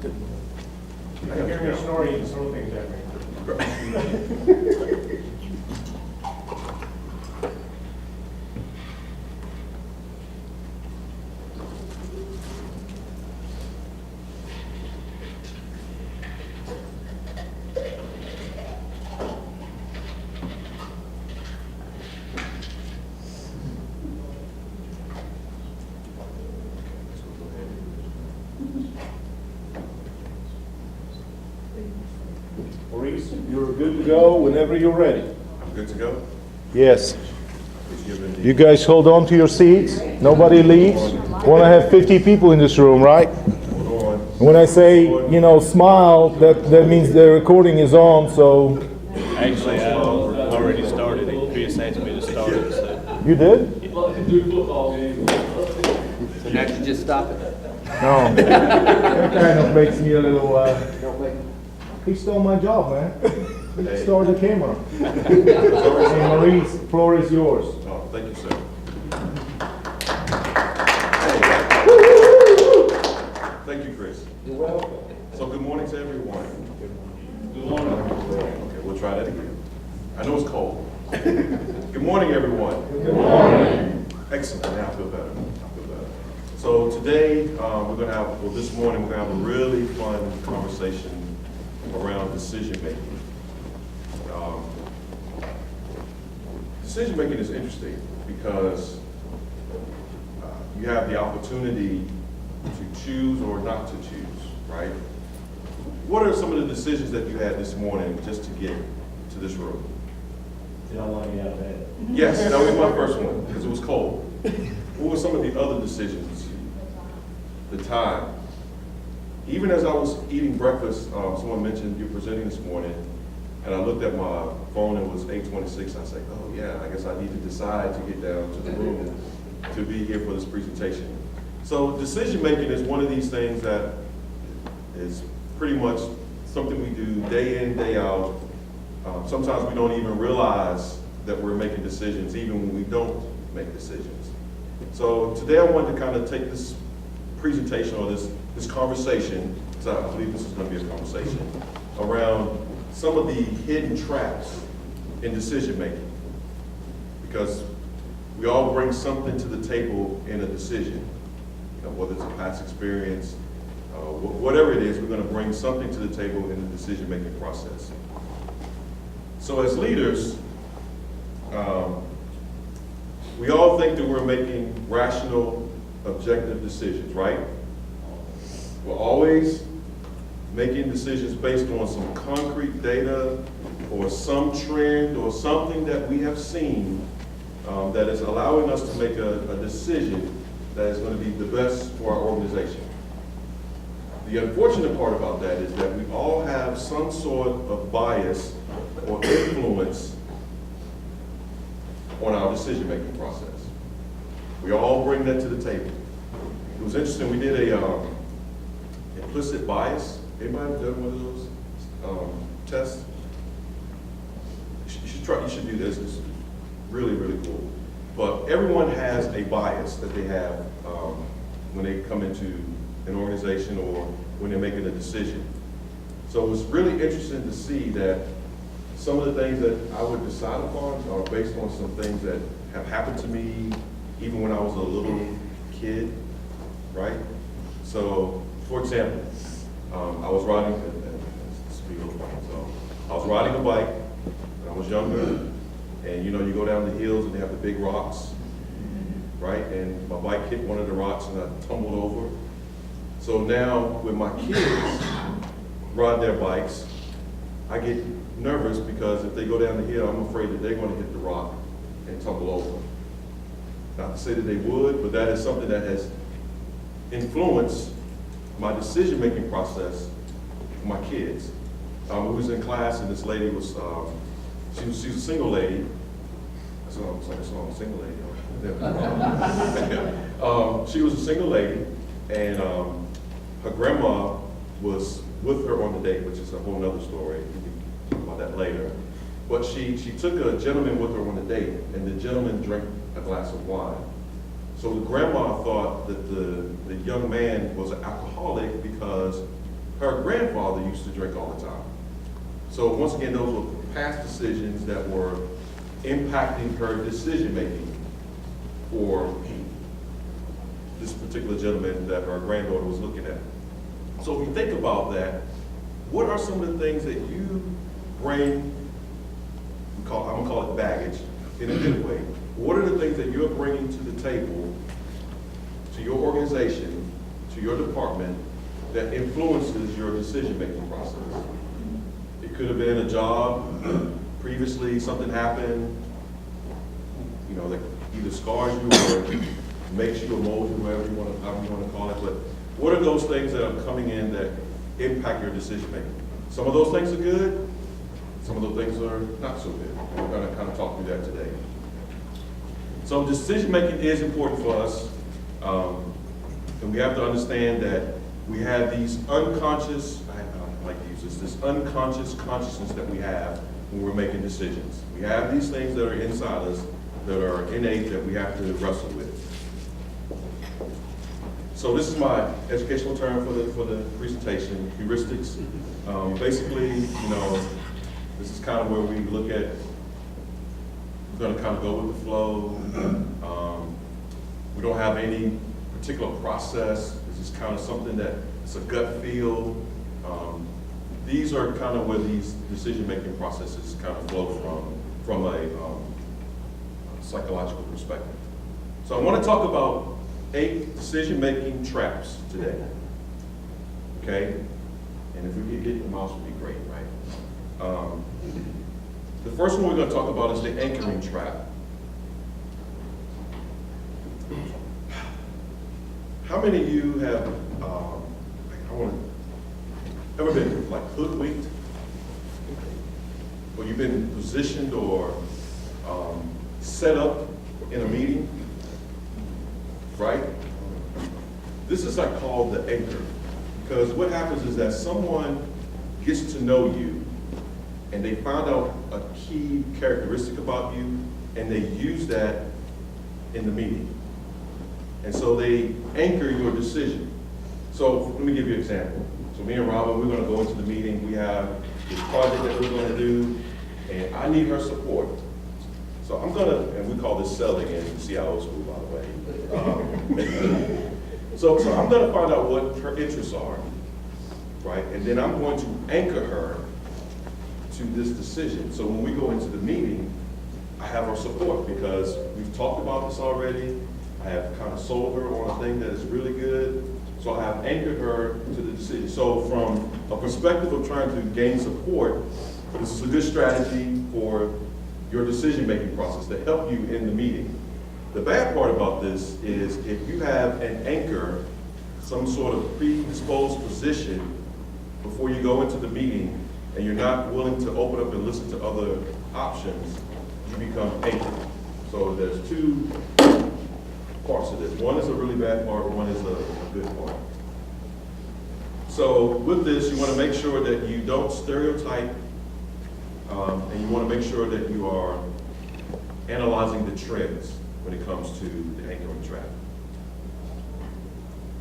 I can hear me snoring and throw things at me. Maurice, you're good to go whenever you're ready. I'm good to go. Yes. Please give it You guys hold on to your seats. Nobody leaves. Want to have 50 people in this room, right? Hold on. When I say, smile, that means the recording is on, so. Actually, I already started it. Chris asked me to start it, so. You did? So now you just stop it. No. That kind of makes me a little, he stole my job, man. He stole the camera. Hey, Maurice, floor is yours. Oh, thank you, sir. Thank you, Chris. You're welcome. So good morning to everyone. Good morning. Okay, we'll try that again. I know it's cold. Good morning, everyone. Good morning. Excellent. Now I feel better. So today, this morning, we're going to have a really fun conversation around decision making. Decision making is interesting because you have the opportunity to choose or not to choose, right? What are some of the decisions that you had this morning just to get to this room? Did I want to get out of bed? Yes, that was my first one because it was cold. What were some of the other decisions? The time. Even as I was eating breakfast, someone mentioned you're presenting this morning, and I looked at my phone, it was 8:26. I said, oh yeah, I guess I need to decide to get down to the room to be here for this presentation. So decision making is one of these things that is pretty much something we do day in, day out. Sometimes we don't even realize that we're making decisions, even when we don't make decisions. So today I wanted to kind of take this presentation or this conversation, because I believe this is going to be a conversation, around some of the hidden traps in decision making. Because we all bring something to the table in a decision, whether it's a past experience, whatever it is, we're going to bring something to the table in the decision making process. So as leaders, we all think that we're making rational, objective decisions, right? We're always making decisions based on some concrete data or some trend or something that we have seen that is allowing us to make a decision that is going to be the best for our organization. The unfortunate part about that is that we all have some sort of bias or influence on our decision-making process. We all bring that to the table. It was interesting, we did a implicit bias. Anybody done one of those tests? You should do this. It's really, really cool. But everyone has a bias that they have when they come into an organization or when they're making a decision. So it was really interesting to see that some of the things that I would decide upon are based on some things that have happened to me even when I was a little kid, right? So, for example, I was riding a bike when I was younger, and you go down the hills and they have the big rocks, right? And my bike hit one of the rocks and I tumbled over. So now when my kids ride their bikes, I get nervous because if they go down the hill, I'm afraid that they're going to hit the rock and tumble over. Not to say that they would, but that is something that has influenced my decision-making process for my kids. We was in class and this lady was, she's a single lady. That's what I was like, a single lady. She was a single lady, and her grandma was with her on the date, which is a whole nother story. We can talk about that later. But she took a gentleman with her on the date, and the gentleman drank a glass of wine. So the grandma thought that the young man was an alcoholic because her grandfather used to drink all the time. So once again, those were past decisions that were impacting her decision-making for this particular gentleman that her granddaughter was looking at. So if you think about that, what are some of the things that you bring, I'm gonna call it baggage, in a good way. What are the things that you're bringing to the table, to your organization, to your department, that influences your decision-making process? It could have been a job, previously something happened, you know, that either scars you or makes you a mold, however you want to call it. But what are those things that are coming in that impact your decision-making? Some of those things are good, some of those things are not so good. We're going to kind of talk through that today. So decision-making is important for us, and we have to understand that we have these unconscious, I like to use this unconscious consciousness that we have when we're making decisions. We have these things that are inside us that are innate that we have to wrestle with. So this is my educational term for the presentation, heuristics. Basically, you know, this is kind of where we look at, we're going to kind of go with the flow. We don't have any particular process. This is kind of something that it's a gut feel. These are kind of where these decision-making processes kind of flow from a psychological perspective. So I want to talk about 8 decision-making traps today. Okay? And if we could get the mouse, would be great, right? The first one we're going to talk about is the anchoring trap. How many of you have, ever been like hoodwinked? Or you've been positioned or set up in a meeting, right? This is like called the anchor, because what happens is that someone gets to know you and they find out a key characteristic about you and they use that in the meeting. And so they anchor your decision. So let me give you an example. So me and Robin, we're gonna go into the meeting. We have this project that we're gonna do, and I need her support. So I'm gonna, and we call this selling in Seattle school, by the way. So I'm gonna find out what her interests are, right? And then I'm going to anchor her to this decision. So when we go into the meeting, I have her support because we've talked about this already. I have kind of sold her on a thing that is really good. So I have anchored her to the decision. So from a perspective of trying to gain support, this is a good strategy for your decision-making process to help you in the meeting. The bad part about this is if you have an anchor, some sort of predisposed position before you go into the meeting, and you're not willing to open up and listen to other options, you become anchored. So there's 2 parts of this. One is a really bad part, one is a good part. So with this, you want to make sure that you don't stereotype, and you want to make sure that you are analyzing the trends when it comes to the anchoring trap.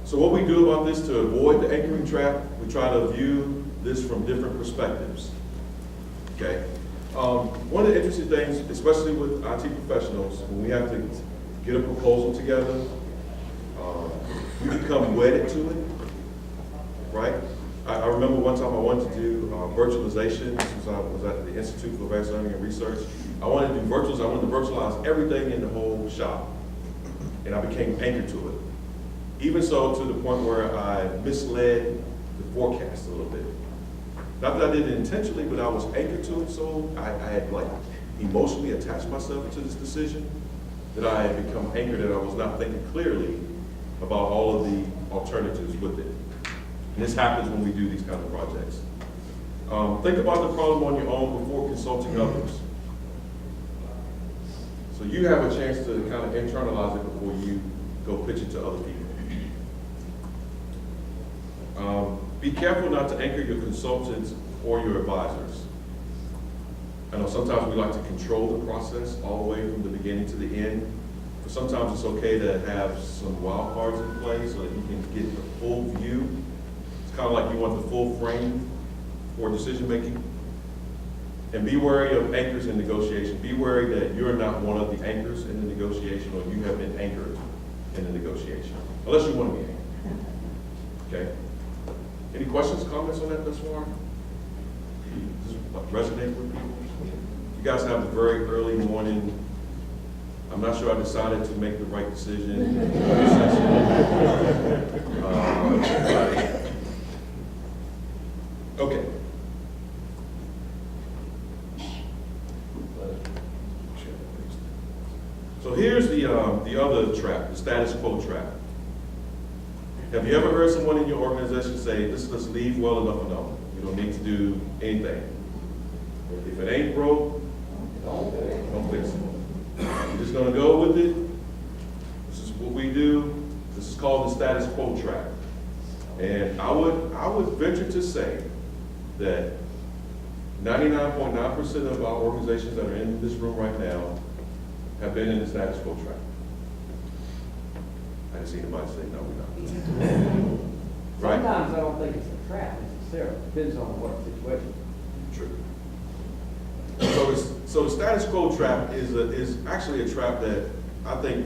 So what we do about this to avoid the anchoring trap, we try to view this from different perspectives. Okay. One of the interesting things, especially with IT professionals, when we have to get a proposal together, you become wedded to it, right? I remember one time I wanted to do virtualization. This was, I was at the Institute for Advanced Learning and Research. I wanted to do virtuals. I wanted to virtualize everything in the whole shop, and I became anchored to it. Even so, to the point where I misled the forecast a little bit. Not that I did it intentionally, but I was anchored to it, so I had like emotionally attached myself to this decision that I had become anchored, and I was not thinking clearly about all of the alternatives with it. And this happens when we do these kind of projects. Think about the problem on your own before consulting others. So you have a chance to kind of internalize it before you go pitch it to other people. Be careful not to anchor your consultants or your advisors. I know sometimes we like to control the process all the way from the beginning to the end. But sometimes it's okay to have some wild cards in play so that you can get the full view. It's kind of like you want the full frame for decision making. And be wary of anchors in negotiation. Be wary that you're not one of the anchors in the negotiation, or you have been anchored in the negotiation, unless you want to be anchored. Okay? Any questions, comments on that thus far? Does this resonate with people? You guys have a very early morning. I'm not sure I decided to make the right decision. Okay. So here's the other trap, the status quo trap. Have you ever heard someone in your organization say, "This is leave well enough alone. You don't need to do anything. If it ain't broke, don't fix it. You're just gonna go with it. This is what we do. This is called the status quo trap." And I would venture to say that 99.9% of our organizations that are in this room right now have been in the status quo trap. I didn't see anybody say, no, we're not. Right? Sometimes I don't think it's a trap necessarily, depends on what situation. True. So the status quo trap is actually a trap that I think,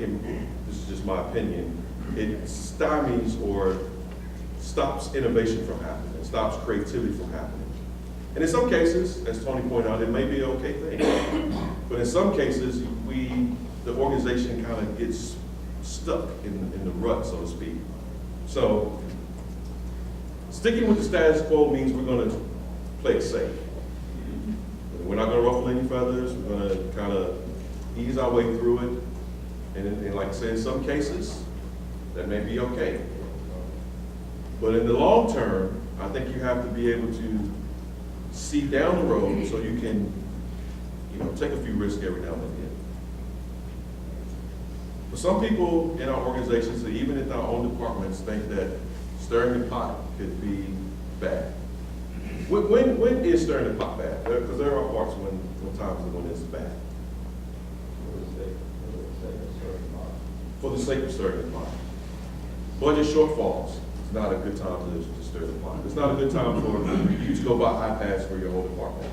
this is just my opinion, it stymies or stops innovation from happening. It stops creativity from happening. And in some cases, as Tony pointed out, it may be an okay thing. But in some cases, the organization kind of gets stuck in the rut, so to speak. So sticking with the status quo means we're going to play it safe. We're not going to ruffle any feathers. We're going to kind of ease our way through it. And like I said, in some cases, that may be okay. But in the long term, I think you have to be able to see down the road so you can, take a few risks every now and again. But some people in our organizations, even in our own departments, think that stirring the pot could be bad. When is stirring the pot bad? Because there are parts when times when it's bad. For the sake of stirring the pot. Budget shortfalls. It's not a good time to stir the pot. It's not a good time for you to go buy iPads for your whole department,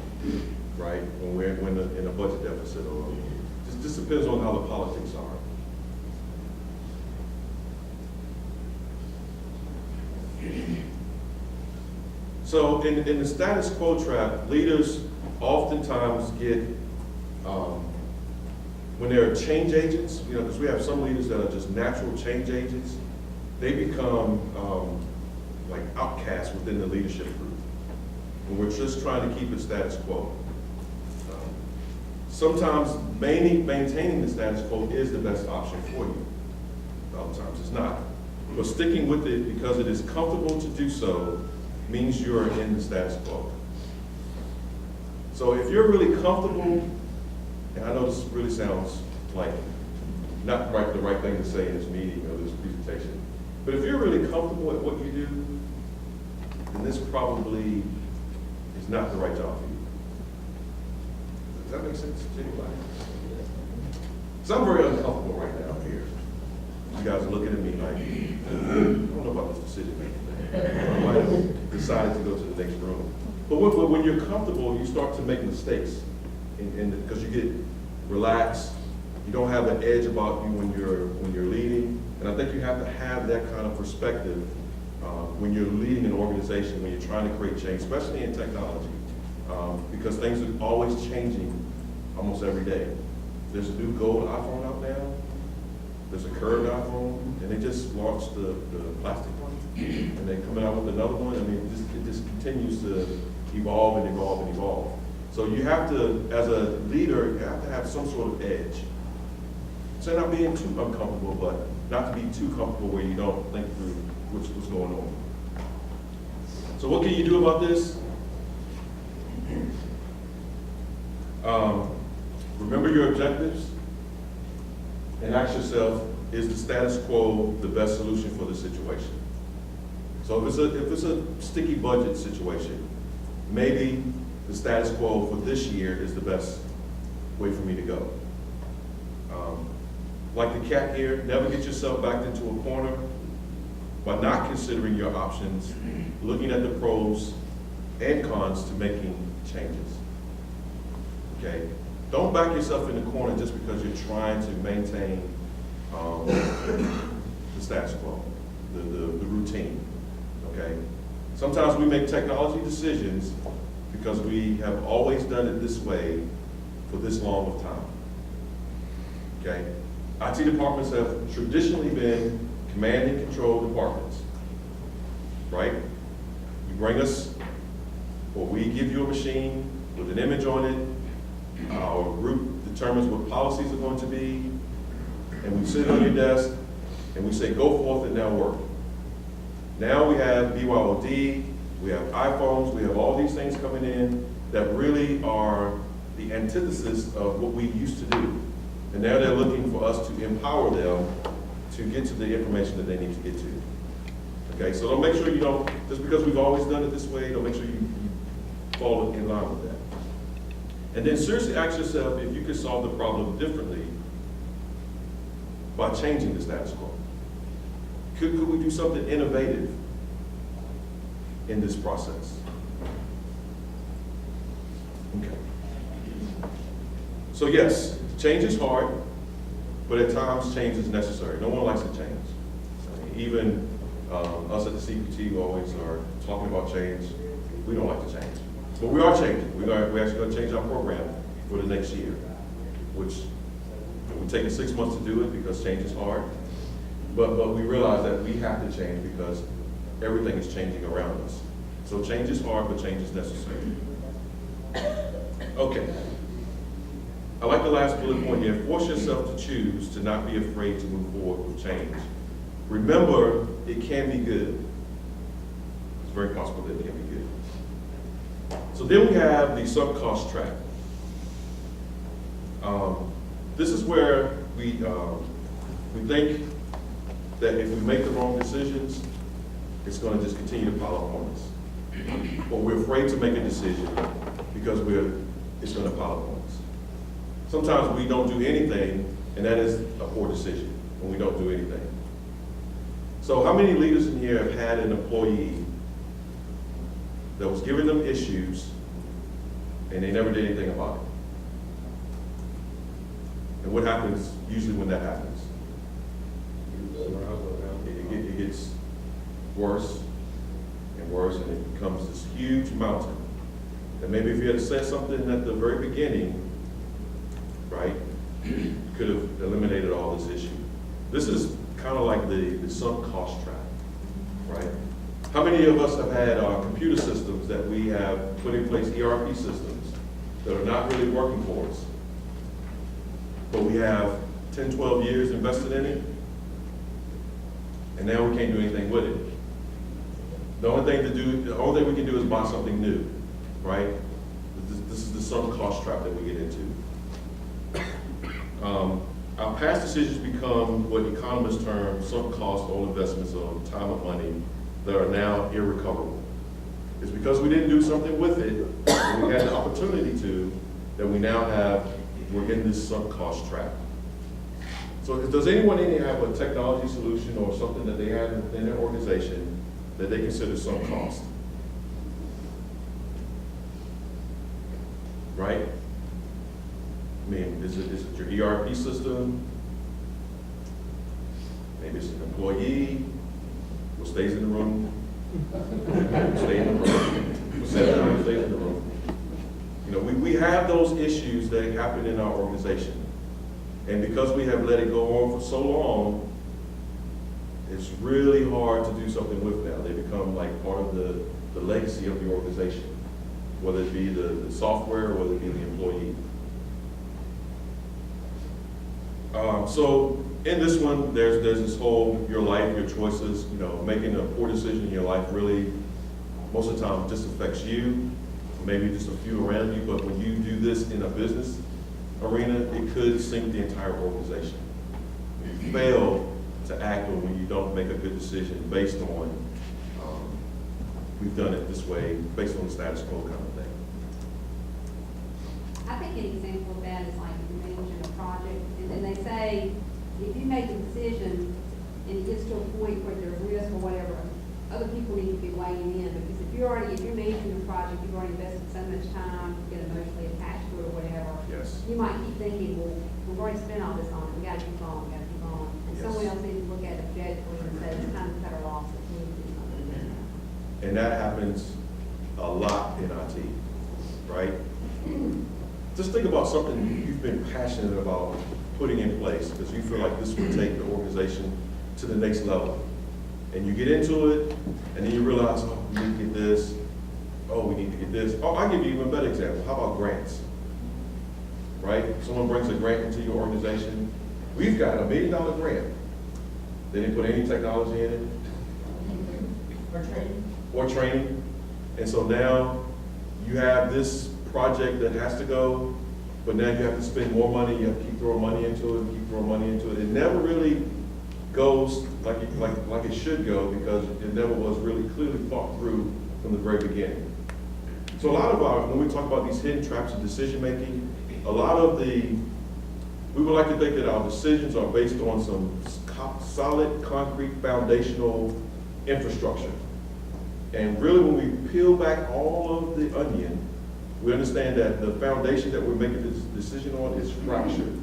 right? When we're in a budget deficit, or just depends on how the politics are. So in the status quo trap, leaders oftentimes get, when they're change agents, because we have some leaders that are just natural change agents, they become like outcasts within the leadership group. And we're just trying to keep it status quo. Sometimes maintaining the status quo is the best option for you. Sometimes it's not. But sticking with it because it is comfortable to do so means you're in the status quo. So if you're really comfortable, and I know this really sounds like not the right thing to say in this meeting or this presentation, but if you're really comfortable at what you do, then this probably is not the right job for you. Does that make sense to anybody? So I'm very uncomfortable right now here. You guys are looking at me like, I don't know about this decision making thing. I might have decided to go to the next room. But when you're comfortable, you start to make mistakes because you get relaxed. You don't have an edge about you when you're leading. And I think you have to have that kind of perspective when you're leading an organization, when you're trying to create change, especially in technology, because things are always changing almost every day. There's a new gold iPhone out now. There's a curved iPhone, and they just launched the plastic one, and they're coming out with another one. I mean, it just continues to evolve and evolve and evolve. So you have to, as a leader, you have to have some sort of edge. So not being too uncomfortable, but not to be too comfortable where you don't think through what's going on. So what can you do about this? Remember your objectives and ask yourself, is the status quo the best solution for the situation? So if it's a sticky budget situation, maybe the status quo for this year is the best way for me to go. Like the cat here, never get yourself backed into a corner. by not considering your options, looking at the pros and cons to making changes. Okay? Don't back yourself in the corner just because you're trying to maintain the status quo, the routine. Okay? Sometimes we make technology decisions because we have always done it this way for this long of time. Okay? IT departments have traditionally been command and control departments, right? You bring us, or we give you a machine with an image on it, our group determines what policies are going to be, and we sit on your desk and we say, go forth and now work. Now we have BYOD, we have iPhones, we have all these things coming in that really are the antithesis of what we used to do. And now they're looking for us to empower them to get to the information that they need to get to. Okay, so don't make sure you don't, just because we've always done it this way, don't make sure you fall in line with that. And then seriously ask yourself if you could solve the problem differently by changing the status quo. Could we do something innovative in this process? Okay. So yes, change is hard, but at times change is necessary. No one likes to change. I mean, even us at the CPT always are talking about change. We don't like to change. But we are changing. We're actually going to change our program for the next year, which we're taking 6 months to do it because change is hard. But we realize that we have to change because everything is changing around us. So change is hard, but change is necessary. Okay. I like the last bullet point here. Force yourself to choose to not be afraid to move forward with change. Remember, it can be good. It's very possible that it can be good. So then we have the subcost trap. This is where we think that if we make the wrong decisions, it's going to just continue to pile up on us. But we're afraid to make a decision because it's going to pile up on us. Sometimes we don't do anything, and that is a poor decision when we don't do anything. So how many leaders in here have had an employee that was giving them issues and they never did anything about it? And what happens usually when that happens? It gets worse and worse, and it becomes this huge mountain. And maybe if you had said something at the very beginning, right, you could have eliminated all this issue. This is kind of like the sunk cost trap, right? How many of us have had computer systems that we have put in place, ERP systems, that are not really working for us? But we have 10, 12 years invested in it, and now we can't do anything with it. The only thing we can do is buy something new, right? This is the sunk cost trap that we get into. Our past decisions become what economists term sunk cost old investments of time and money that are now irrecoverable. It's because we didn't do something with it, and we had the opportunity to, that we're in this sunk cost trap. So does anyone in here have a technology solution or something that they have within their organization that they consider sunk cost? Right? I mean, is it your ERP system? Maybe it's an employee who stays in the room. Stay in the room. Who says no, stays in the room. You know, we have those issues that happen in our organization. And because we have let it go on for so long, it's really hard to do something with now. They become like part of the legacy of the organization, whether it be the software or whether it be the employee. So in this one, there's this whole, your life, your choices, you know, making a poor decision in your life really, most of the time, just affects you, maybe just a few around you, but when you do this in a business arena, it could sink the entire organization. You fail to act on when you don't make a good decision based on, we've done it this way, based on the status quo kind of thing. I think an example of that is like you mentioned a project, and then they say, if you make a decision and it gets to a point where there's risk or whatever, other people need to be weighing in, because if you're managing the project, you've already invested so much time, you get emotionally attached to it or whatever. Yes. You might keep thinking, well, we've already spent all this on it, we gotta keep on, and Yes. someone else needs to look at it objectively and say, it's time to cut our losses, we need to do something different. And that happens a lot in IT, right? Just think about something you've been passionate about putting in place because you feel like this will take the organization to the next level. And you get into it, and then you realize, oh, we need to get this. Oh, we need to get this. Oh, I'll give you an even better example. How about grants? Right? Someone brings a grant into your organization. We've got $1 million grant. They didn't put any technology in it. Or training. And so now you have this project that has to go, but now you have to spend more money, you have to keep throwing money into it, keep throwing money into it. It never really goes like it should go because it never was really clearly thought through from the very beginning. So a lot of when we talk about these hidden traps of decision making, we would like to think that our decisions are based on some solid, concrete, foundational infrastructure. And really when we peel back all of the onion, we understand that the foundation that we're making this decision on is fractured.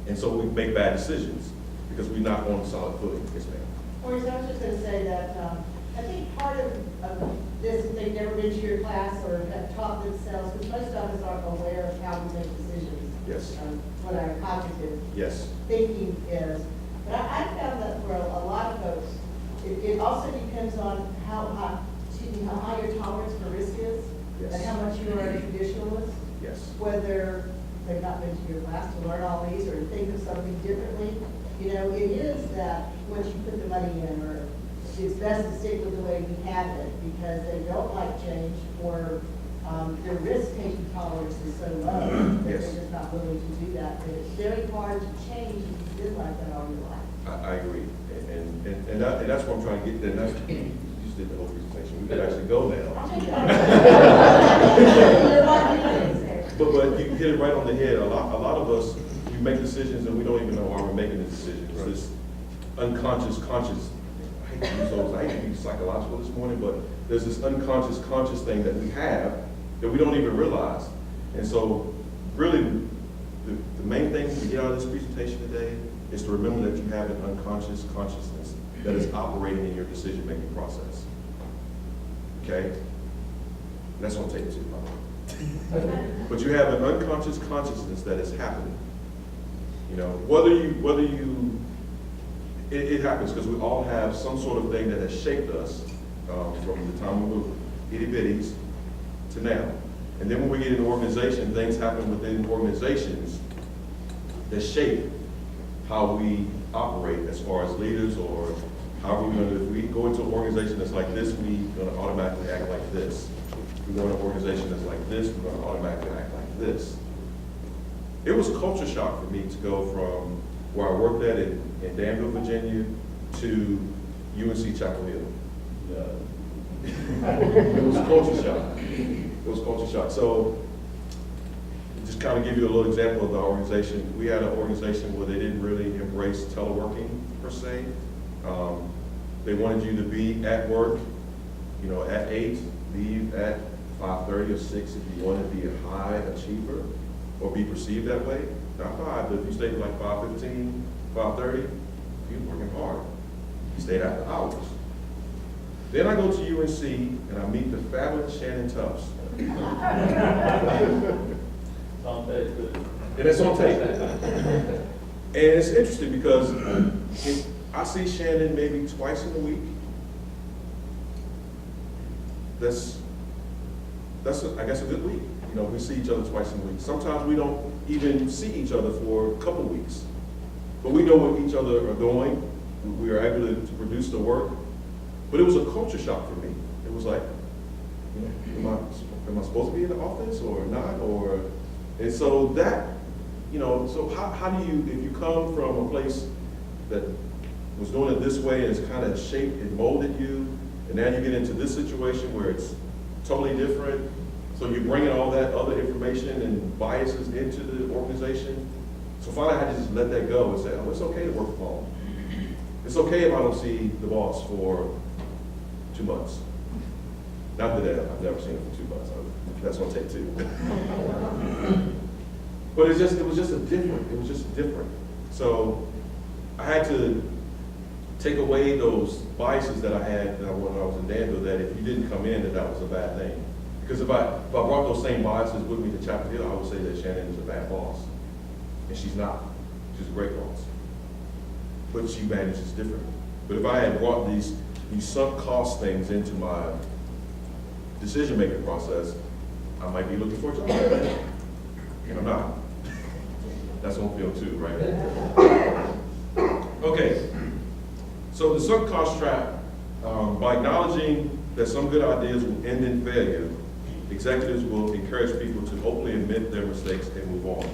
And so we make bad decisions because we're not on solid footing. Yes, ma'am. Maurice, I was just going to say that I think part of this, if they've never been to your class or have taught themselves, because most of us aren't aware of how we make decisions. Yes. What our cognitive Yes. thinking is. But I found that for a lot of folks, it also depends on how high your tolerance for risk is, Yes. and how much you are a traditionalist. Yes. Whether they've not been to your class to learn all these or think of something differently. You know, it is that once you put the money in, or it's best to stick with the way we have it because they don't like change, or their risk-taking tolerance is so low that Yes. they're just not willing to do that. But it's very hard to change if you've been like that all your life. I agree. And that's what I'm trying to get there. That's, you just did the whole presentation. We could actually go now. But you hit it right on the head. A lot of us, we make decisions and we don't even know why we're making the decisions. Right. This unconscious, conscious, I hate to use those, I hate to be psychological this morning, but there's this unconscious, conscious thing that we have that we don't even realize. And so really, the main thing to get out of this presentation today is to remember that you have an unconscious consciousness that is operating in your decision-making process. Okay? That's on tape too, by the way. But you have an unconscious consciousness that is happening. You know, it happens because we all have some sort of thing that has shaped us from the time we were itty bitties to now. And then when we get in an organization, things happen within organizations that shape how we operate as far as leaders, or how we're going to, if we go into an organization that's like this, we're going to automatically act like this. If we go into an organization that's like this, we're going to automatically act like this. It was a culture shock for me to go from where I worked at in Danville, Virginia, to UNC Chapel Hill. It was a culture shock. It was a culture shock. So, just kind of give you a little example of the organization. We had an organization where they didn't really embrace teleworking per se. They wanted you to be at work, you know, at 8, leave at 5:30 or 6 if you want to be a high achiever or be perceived that way. Not 5, but if you stayed at like 5:15, 5:30, you're working hard. You stayed after hours. Then I go to UNC and I meet the fabulous Shannon Tufts. And it's on tape. And it's interesting because I see Shannon maybe twice in a week. That's I guess a good week. You know, we see each other twice in a week. Sometimes we don't even see each other for a couple of weeks. But we know what each other are doing. We are able to produce the work. But it was a culture shock for me. It was like, you know, am I supposed to be in the office or not? And so that, you know, so how do you, if you come from a place that was doing it this way and it's kind of shaped and molded you, and now you get into this situation where it's totally different, so you're bringing all that other information and biases into the organization. So finally I had to just let that go and say, oh, it's okay to work from home. It's okay if I don't see the boss for 2 months. Not that I've never seen him for 2 months. That's gonna take 2. But it was just different. So I had to take away those biases that I had when I was in Danville, that if you didn't come in, that was a bad thing. Because if I brought those same biases with me to Chapel Hill, I would say that Shannon is a bad boss. And she's not. She's a great boss. But she manages differently. But if I had brought these sunk cost things into my decision-making process, I might be looking for a job. And I'm not. That's on film too, right? Okay. So the sunk cost trap, by acknowledging that some good ideas will end in failure, executives will encourage people to openly admit their mistakes and move on.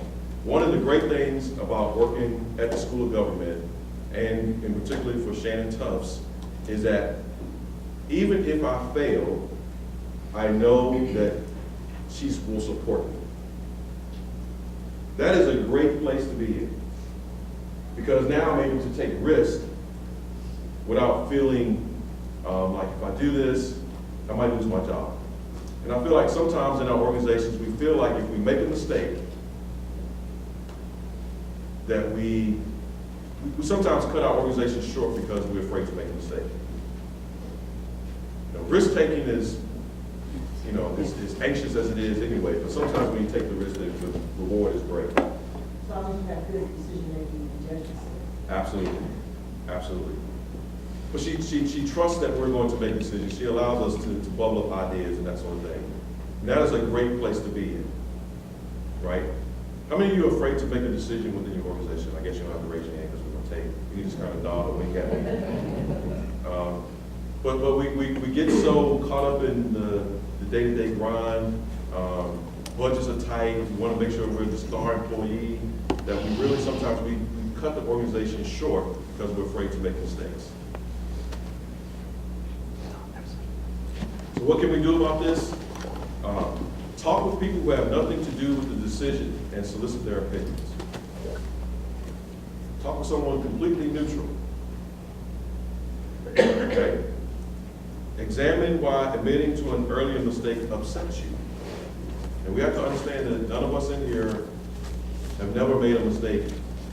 One of the great things about working at the School of Government, and in particular for Shannon Tufts, is that even if I fail, I know that she will support me. That is a great place to be in. Because now I'm able to take risks without feeling like if I do this, I might lose my job. And I feel like sometimes in our organizations, we feel like if we make a mistake, that we sometimes cut our organization short because we're afraid to make a mistake. Risk-taking is, as anxious as it is anyway, but sometimes when you take the risk, the reward is great. As long as you have good decision-making and judgment. Absolutely, absolutely. But she trusts that we're going to make decisions. She allows us to bubble up ideas and that sort of thing. And that is a great place to be in, right? How many of you are afraid to make a decision within your organization? I guess you don't have to raise your hand because we're going to take it. You can just kind of nod or wink at me. But we get so caught up in the day-to-day grind. Budgets are tight. We want to make sure we're the star employee, that we really sometimes we cut the organization short because we're afraid to make mistakes. So what can we do about this? Talk with people who have nothing to do with the decision and solicit their opinions. Talk with someone completely neutral. Okay? Examine why admitting to an earlier mistake upsets you. And we have to understand that none of us in here have never made a mistake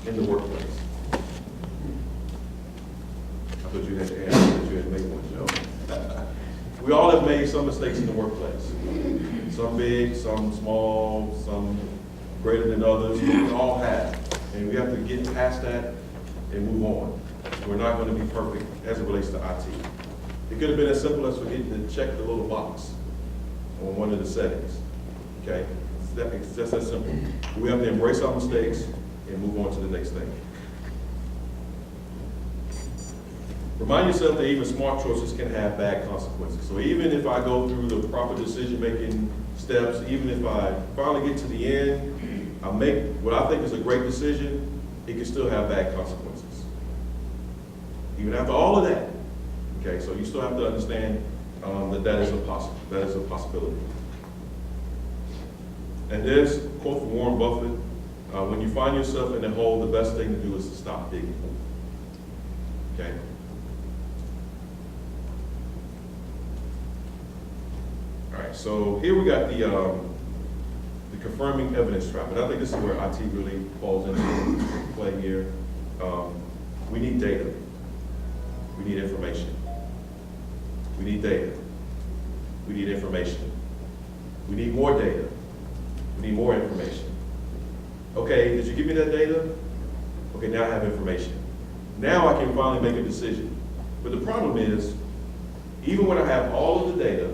in the workplace. I thought you had to answer that you had made one, Joe. We all have made some mistakes in the workplace. Some big, some small, some greater than others. We all have. And we have to get past that and move on. We're not going to be perfect as it relates to IT. It could have been as simple as forgetting to check the little box on one of the settings. Okay? It's just that simple. We have to embrace our mistakes and move on to the next thing. Remind yourself that even smart choices can have bad consequences. So even if I go through the proper decision-making steps, even if I finally get to the end, I make what I think is a great decision, it can still have bad consequences. Even after all of that. Okay, so you still have to understand that is a possibility. And there's a quote from Warren Buffett, when you find yourself in a hole, the best thing to do is to stop digging. Okay? All right, so here we got the confirming evidence trap, and I think this is where IT really falls into play here. We need data. We need information. We need data. We need information. We need more data. We need more information. Okay, did you give me that data? Okay, now I have information. Now I can finally make a decision. But the problem is, even when I have all of the data,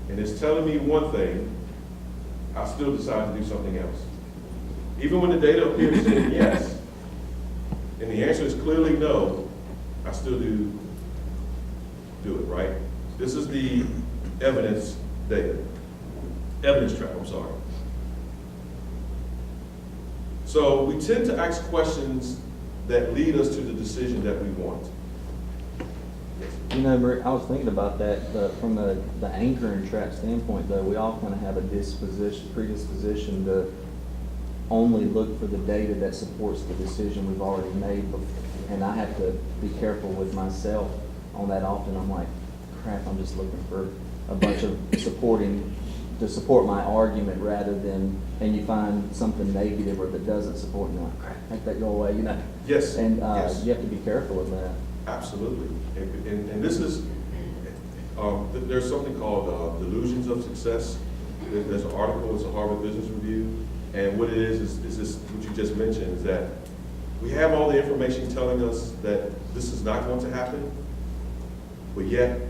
and it's telling me one thing, I still decide to do something else. Even when the data appears to say yes, and the answer is clearly no, I still do it, right? This is the evidence trap, I'm sorry. So we tend to ask questions that lead us to the decision that we want. You know, Maurice, I was thinking about that from the anchoring trap standpoint, though. We all kind of have a predisposition to only look for the data that supports the decision we've already made and I have to be careful with myself on that often. I'm like, crap, I'm just looking for a bunch of to support my argument rather than, and you find something negative or that doesn't support, and you're like, crap, make that go away, you know? Yes. And Yes. you have to be careful of that. Absolutely. And this is, there's something called Delusions of Success. There's an article, it's a Harvard Business Review. And what it is this, what you just mentioned, is that we have all the information telling us that this is not going to happen, but yet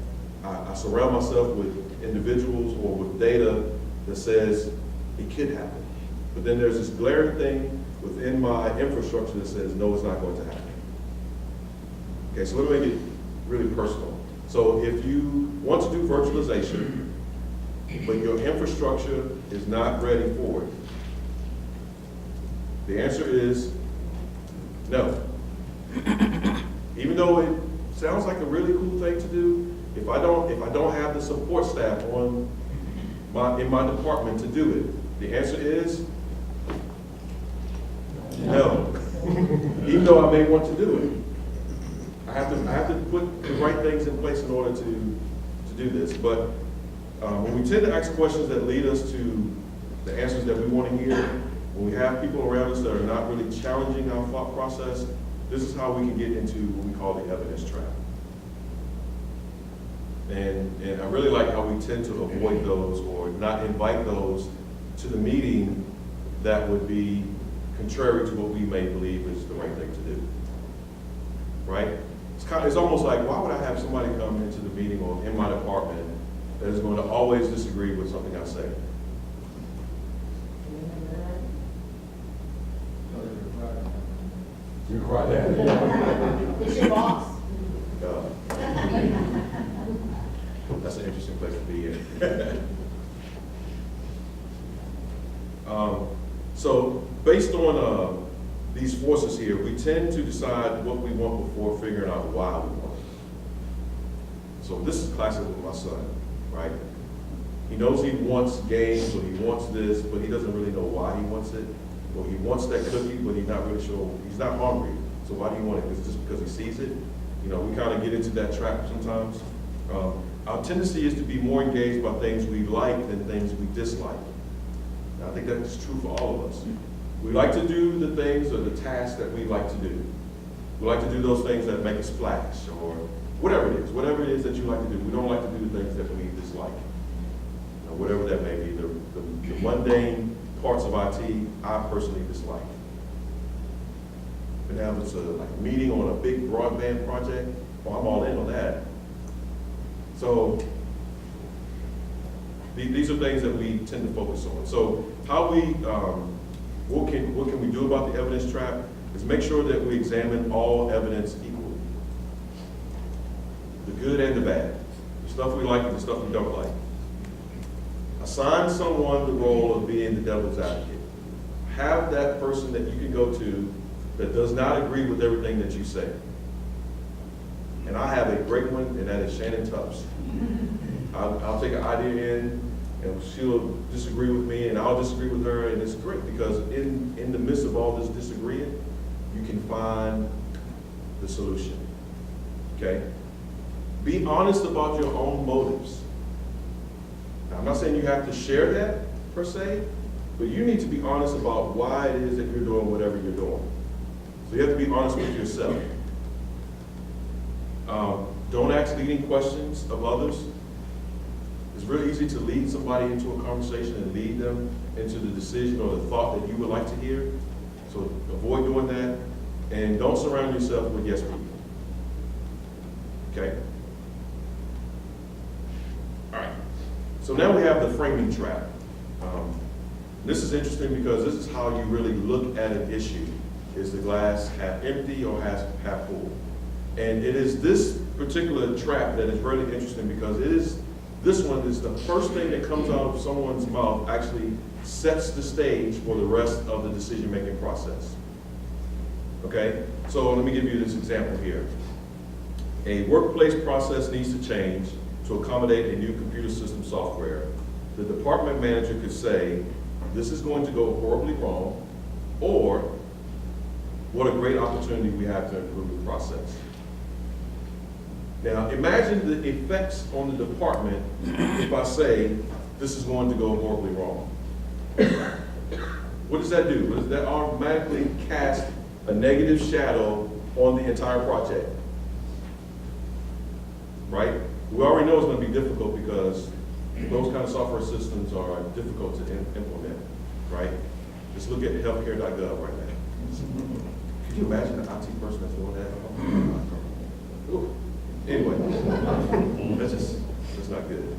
I surround myself with individuals or with data that says it could happen. But then there's this glaring thing within my infrastructure that says, no, it's not going to happen. Okay, so let me make it really personal. So if you want to do virtualization, but your infrastructure is not ready for it, the answer is no. Even though it sounds like a really cool thing to do, if I don't have the support staff in my department to do it, the answer is no. Even though I may want to do it, I have to put the right things in place in order to do this. But when we tend to ask questions that lead us to the answers that we want to hear, when we have people around us that are not really challenging our thought process, this is how we can get into what we call the evidence trap. And I really like how we tend to avoid those or not invite those to the meeting that would be contrary to what we may believe is the right thing to do. Right? It's almost like, why would I have somebody come into the meeting or in my department that is going to always disagree with something I say? You're right. It's your boss. That's an interesting place to be in. So based on these forces here, we tend to decide what we want before figuring out why we want it. So this is classic with my son, right? He knows he wants games or he wants this, but he doesn't really know why he wants it. Or he wants that cookie, but he's not really sure, he's not hungry. So why do you want it? Is it just because he sees it? You know, we kind of get into that trap sometimes. Our tendency is to be more engaged by things we like than things we dislike. And I think that's true for all of us. We like to do the things or the tasks that we like to do. We like to do those things that make us splash or whatever it is that you like to do. We don't like to do the things that we dislike. You know, whatever that may be, the mundane parts of IT, I personally dislike. But now it's a meeting on a big broadband project, well, I'm all in on that. So these are things that we tend to focus on. So how we, what can we do about the evidence trap is make sure that we examine all evidence equally. The good and the bad. The stuff we like and the stuff we don't like. Assign someone the role of being the devil's advocate. Have that person that you can go to that does not agree with everything that you say. And I have a great one, and that is Shannon Tubbs. I'll take an idea in, and she'll disagree with me, and I'll disagree with her, and it's great because in the midst of all this disagreeing, you can find the solution. Okay? Be honest about your own motives. Now, I'm not saying you have to share that per se, but you need to be honest about why it is that you're doing whatever you're doing. So you have to be honest with yourself. Don't ask leading questions of others. It's really easy to lead somebody into a conversation and lead them into the decision or the thought that you would like to hear. So avoid doing that, and don't surround yourself with yes people. Okay? All right. So now we have the framing trap. This is interesting because this is how you really look at an issue. Is the glass half empty or half full? And it is this particular trap that is really interesting because this one is the first thing that comes out of someone's mouth actually sets the stage for the rest of the decision-making process. Okay? So let me give you this example here. A workplace process needs to change to accommodate a new computer system software. The department manager could say, this is going to go horribly wrong, or what a great opportunity we have to improve the process. Now, imagine the effects on the department if I say this is going to go horribly wrong. What does that do? Does that automatically cast a negative shadow on the entire project? Right? We already know it's going to be difficult because those kind of software systems are difficult to implement, right? Just look at healthcare.gov right now. Could you imagine an IT person that's doing that? Ooh. Anyway, that's not good.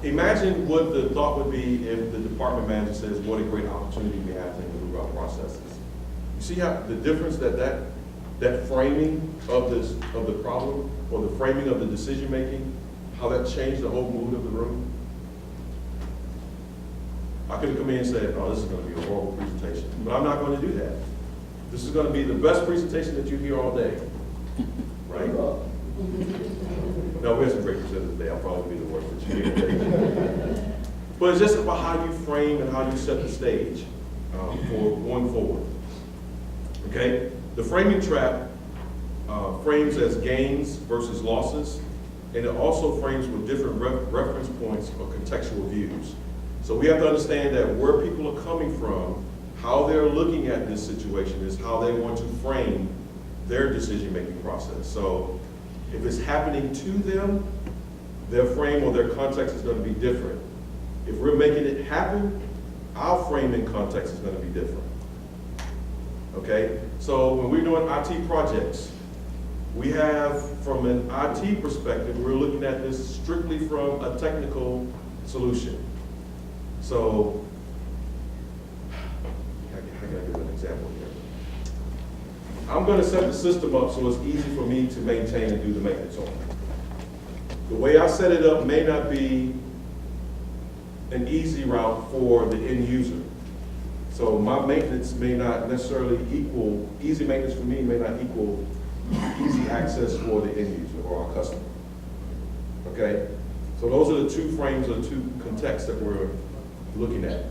Imagine what the thought would be if the department manager says, what a great opportunity we have to improve our processes. You see how the difference that framing of the problem or the framing of the decision making, how that changed the whole mood of the room? I could have come in and said, oh, this is going to be a horrible presentation, but I'm not going to do that. This is going to be the best presentation that you hear all day, right? No, we have some great presenters today. I'll probably be the worst that you hear. But it's just about how you frame and how you set the stage for going forward. Okay? The framing trap frames as gains versus losses, and it also frames with different reference points or contextual views. So we have to understand that where people are coming from, how they're looking at this situation is how they want to frame their decision-making process. So if it's happening to them, their frame or their context is going to be different. If we're making it happen, our frame and context is going to be different. Okay? So when we're doing IT projects, we have, from an IT perspective, we're looking at this strictly from a technical solution. So, how can I give an example here? I'm going to set the system up so it's easy for me to maintain and do the maintenance on it. The way I set it up may not be an easy route for the end user. So my maintenance may not necessarily equal, easy maintenance for me may not equal easy access for the end user or our customer. Okay? So those are the two frames or the two contexts that we're looking at.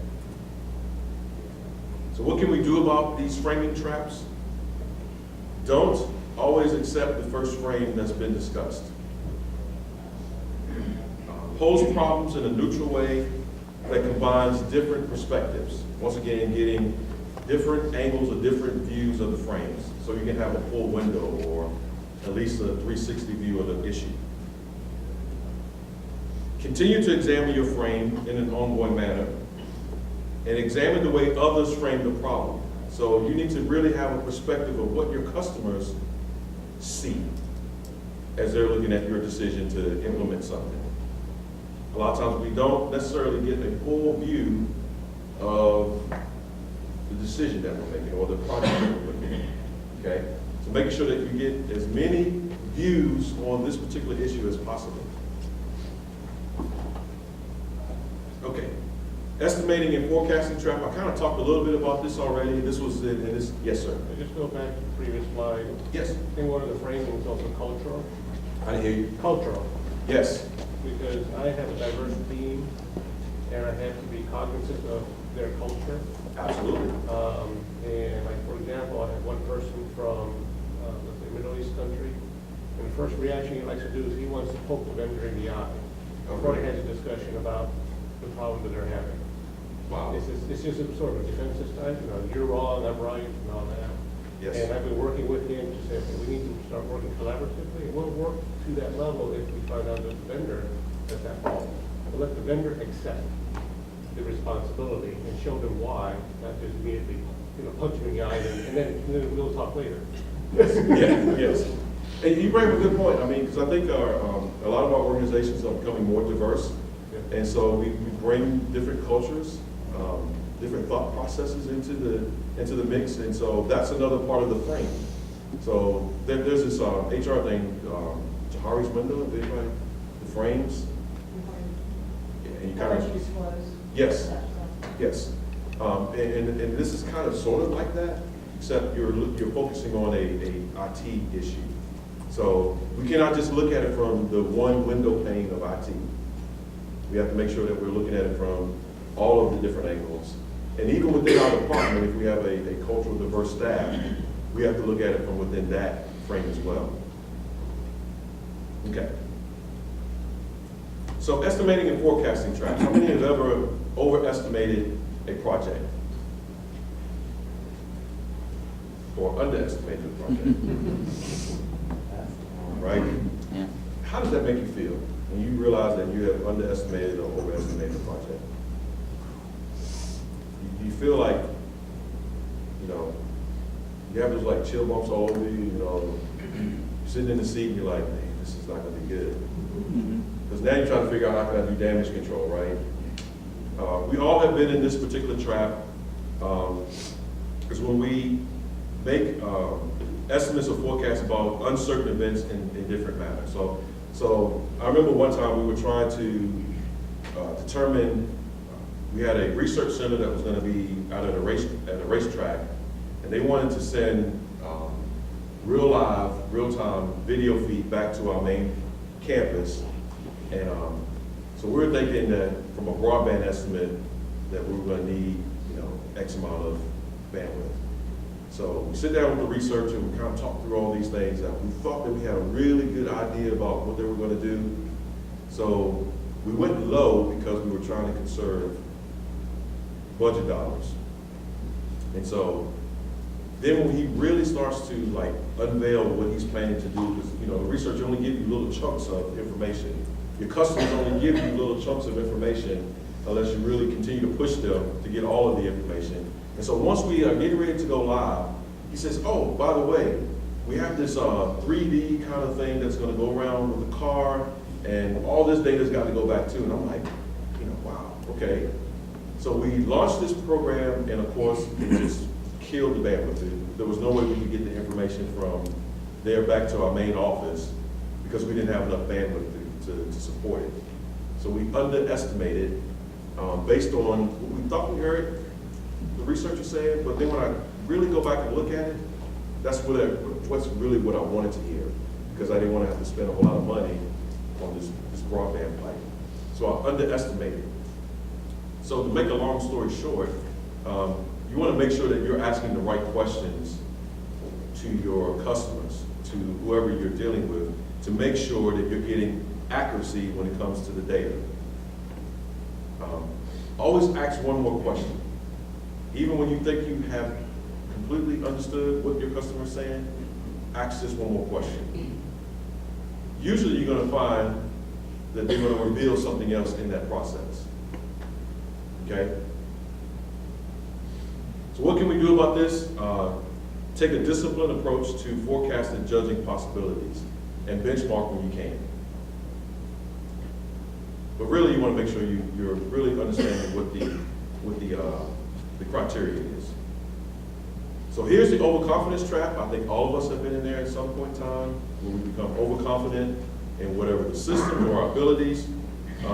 So what can we do about these framing traps? Don't always accept the first frame that's been discussed. Pose problems in a neutral way that combines different perspectives. Once again, getting different angles or different views of the frames. So you can have a full window or at least a 360 view of the issue. Continue to examine your frame in an ongoing manner and examine the way others frame the problem. So you need to really have a perspective of what your customers see as they're looking at your decision to implement something. A lot of times we don't necessarily get a full view of the decision that we're making or the project that we're making. Okay? So making sure that you get as many views on this particular issue as possible. Okay. Estimating and forecasting trap. I kind of talked a little bit about this already. This was in this. Yes, sir. Just go back to the previous slide. Yes. I think one of the framings is also cultural. I didn't hear you. Cultural. Yes. Because I have a diverse team, and I have to be cognizant of their culture. Absolutely. And like, for example, I have one person from, let's say, Middle East country, and the first reaction he likes to do is he wants to poke the vendor in the eye before he has a discussion about the problem that they're having. Wow. It's just a sort of a defensive type, you know, you're wrong, I'm right, and all that. Yes. And I've been working with him to say, okay, we need to start working collaboratively, and we'll work to that level if we find out that the vendor has that fault. But let the vendor accept the responsibility and show them why, not just immediately, you know, punch them in the eye, and then we'll talk later. Yes. Yeah. Yes. And you bring up a good point. I mean, because I think a lot of our organizations are becoming more diverse, and so we bring different cultures, different thought processes into the mix, and so that's another part of the frame. So there's this HR thing, Jahari's window, anybody, the frames. Yeah, and you kind of yes, yes, and this is kind of sort of like that, except you're focusing on a IT issue. So we cannot just look at it from the one window pane of IT. We have to make sure that we're looking at it from all of the different angles And even within our department, if we have a cultural diverse staff, we have to look at it from within that frame as well. Okay. So estimating and forecasting traps. How many have ever overestimated a project? Or underestimated a project? Right? Yeah. How does that make you feel when you realize that you have underestimated or overestimated a project? You feel like, you know, you have those like chill bumps all over you, you know, you're sitting in the seat and you're like, man, this is not gonna be good. Because now you're trying to figure out how can I do damage control, right? We all have been in this particular trap, because when we make estimates or forecasts about uncertain events in different manners. So I remember one time we were trying to determine, we had a research center that was going to be out at a racetrack, and they wanted to send real-time video feed back to our main campus. And so we were thinking that from a broadband estimate that we were going to need, you know, X amount of bandwidth. So we sit down with the researcher and we kind of talk through all these things. And we thought that we had a really good idea about what they were going to do. So we went low because we were trying to conserve budget dollars. And so then when he really starts to like unveil what he's planning to do, because you know the researcher only gives you little chunks of information. Your customers only give you little chunks of information unless you really continue to push them to get all of the information. And so once we are getting ready to go live, he says, oh, by the way, we have this 3D kind of thing that's going to go around with the car, and all this data's got to go back too. And I'm like, you know, wow, okay. So we launched this program, and of course, it just killed the bandwidth. There was no way we could get the information from there back to our main office because we didn't have enough bandwidth to support it. So we underestimated based on what we thought we heard the researcher said, but then when I really go back and look at it, that's what's really what I wanted to hear, because I didn't want to have to spend a whole lot of money on this broadband pipe. So I underestimated. So to make a long story short, you want to make sure that you're asking the right questions to your customers, to whoever you're dealing with, to make sure that you're getting accuracy when it comes to the data. Always ask one more question. Even when you think you have completely understood what your customer is saying, ask just one more question. Usually you're going to find that they're going to reveal something else in that process. Okay? So what can we do about this? Take a disciplined approach to forecasting and judging possibilities, and benchmark when you can. But really, you want to make sure you're really understanding what the criteria is. So here's the overconfidence trap. I think all of us have been in there at some point in time where we become overconfident in whatever the system or our abilities.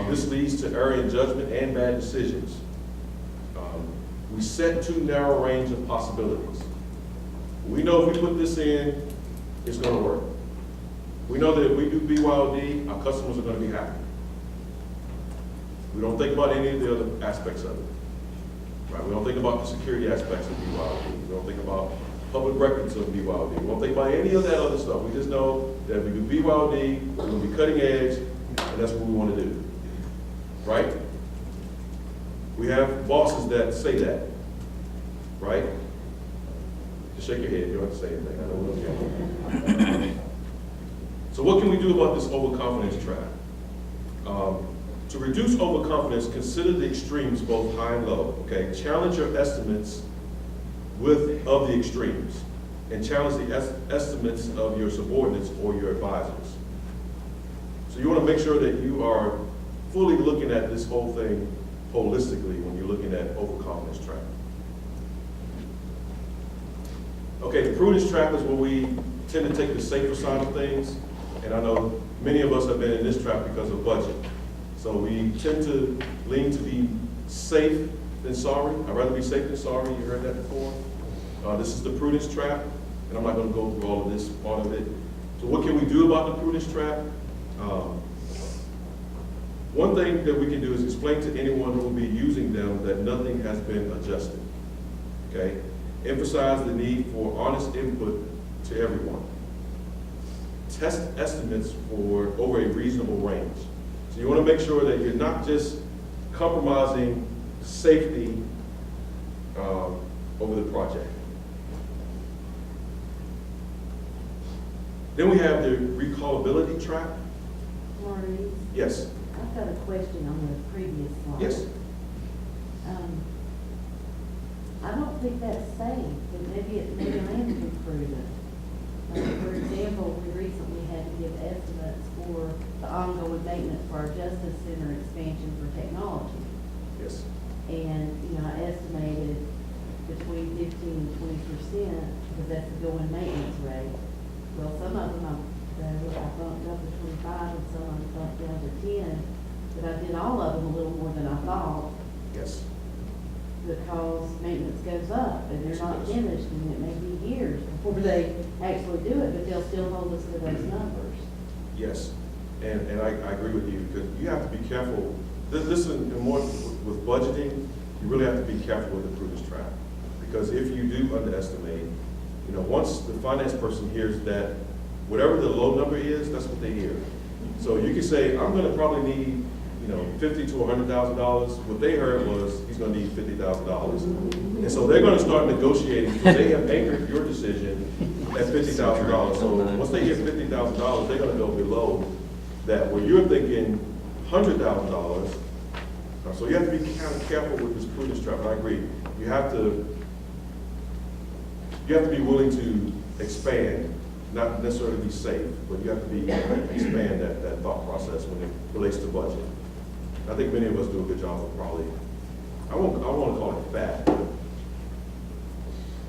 This leads to error in judgment and bad decisions. We set too narrow a range of possibilities. We know if we put this in, it's going to work. We know that if we do BYOD, our customers are going to be happy. We don't think about any of the other aspects of it. Right? We don't think about the security aspects of BYOD. We don't think about public records of BYOD. We don't think about any of that other stuff. We just know that if we do BYOD, we're going to be cutting edge, and that's what we want to do. Right? We have bosses that say that. Right? Just shake your head. You don't have to say anything. I know we'll get it. So what can we do about this overconfidence trap? To reduce overconfidence, consider the extremes, both high and low. Okay, challenge your estimates of the extremes, and challenge the estimates of your subordinates or your advisors. So you want to make sure that you are fully looking at this whole thing holistically when you're looking at overconfidence trap. Okay, the prudence trap is where we tend to take the safer side of things, and I know many of us have been in this trap because of budget. So we tend to lean to be safe than sorry. I'd rather be safe than sorry. You heard that before. This is the prudence trap, and I'm not going to go through all of this part of it. So what can we do about the prudence trap? One thing that we can do is explain to anyone who will be using them that nothing has been adjusted. Okay? Emphasize the need for honest input to everyone. Test estimates for over a reasonable range. So you want to make sure that you're not just compromising safety over the project. Then we have the recallability trap. Maurice, Yes, I've got a question on the previous slide. yes. I don't think that's safe, but maybe I am too prudent. For example, we recently had to give estimates for the ongoing maintenance for our Justice Center expansion for technology. Yes. And, I estimated between 15 and 20%, because that's the going maintenance rate. Well, some of them I bumped up to 25 and some I bumped down to 10, but I did all of them a little more than I thought, Yes. because maintenance goes up and they're not finished, and it may be years before they actually do it, but they'll still hold us to those numbers. Yes, and I agree with you, because you have to be careful. This is more with budgeting, you really have to be careful with the prudence trap. Because if you do underestimate, once the finance person hears that, whatever the low number is, that's what they hear. So you can say, I'm gonna probably need, $50,000 to $100,000. What they heard was, he's gonna need $50,000. And so they're gonna start negotiating, because they have anchored your decision at $50,000. So once they hit $50,000, they're gonna go below that, where you're thinking $100,000. So you have to be kind of careful with this prudence trap. I agree. You have to be willing to expand, not necessarily be safe, but you have to expand that thought process when it relates to budget. I think many of us do a good job of probably, I won't call it fat, but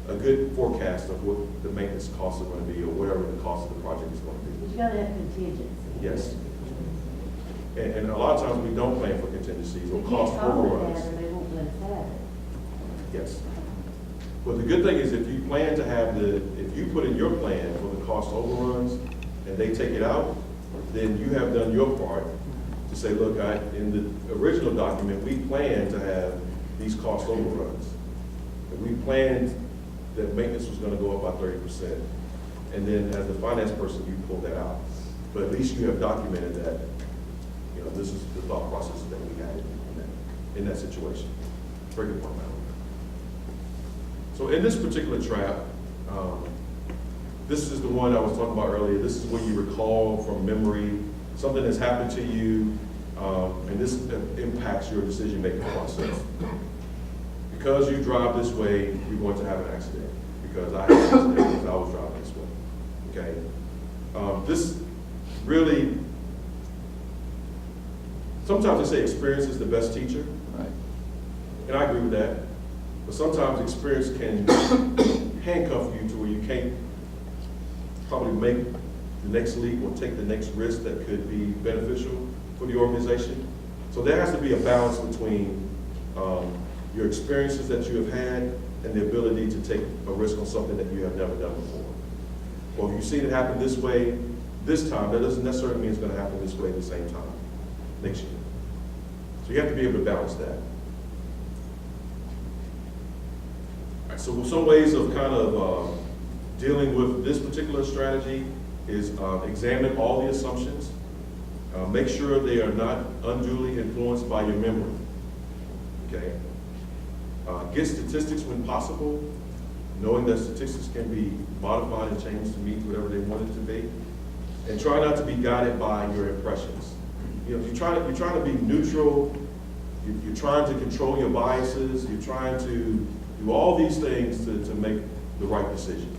a good forecast of what the maintenance costs are going to be, or whatever the cost of the project is going to But be. you gotta have contingency. Yes. And a lot of times we don't plan for contingencies or We cost can't call it overruns. that, or they won't let us have it. Yes. But the good thing is, if you plan to have if you put in your plan for the cost overruns and they take it out, then you have done your part to say, look, in the original document, we planned to have these cost overruns. And we planned that maintenance was gonna go up by 30%. And then as the finance person, you pull that out. But at least you have documented that, this is the thought process that we had in that situation. Very good point, Madeline. So in this particular trap, this is the one I was talking about earlier. This is when you recall from memory something that's happened to you, and this impacts your decision-making process. Because you drive this way, you're going to have an accident. Because I had an accident because I was driving this way. Okay. This really, sometimes they say experience is the best teacher. Right. And I agree with that. But sometimes experience can handcuff you to where you can't probably make the next leap or take the next risk that could be beneficial for the organization. So there has to be a balance between your experiences that you have had and the ability to take a risk on something that you have never done before. Well, if you've seen it happen this way this time, that doesn't necessarily mean it's going to happen this way at the same time next year. So you have to be able to balance that. So some ways of kind of dealing with this particular strategy is examine all the assumptions. Make sure they are not unduly influenced by your memory. Okay. Get statistics when possible, knowing that statistics can be modified and changed to meet whatever they want it to be. And try not to be guided by your impressions. You're trying to be neutral. You're trying to control your biases. You're trying to do all these things to make the right decision.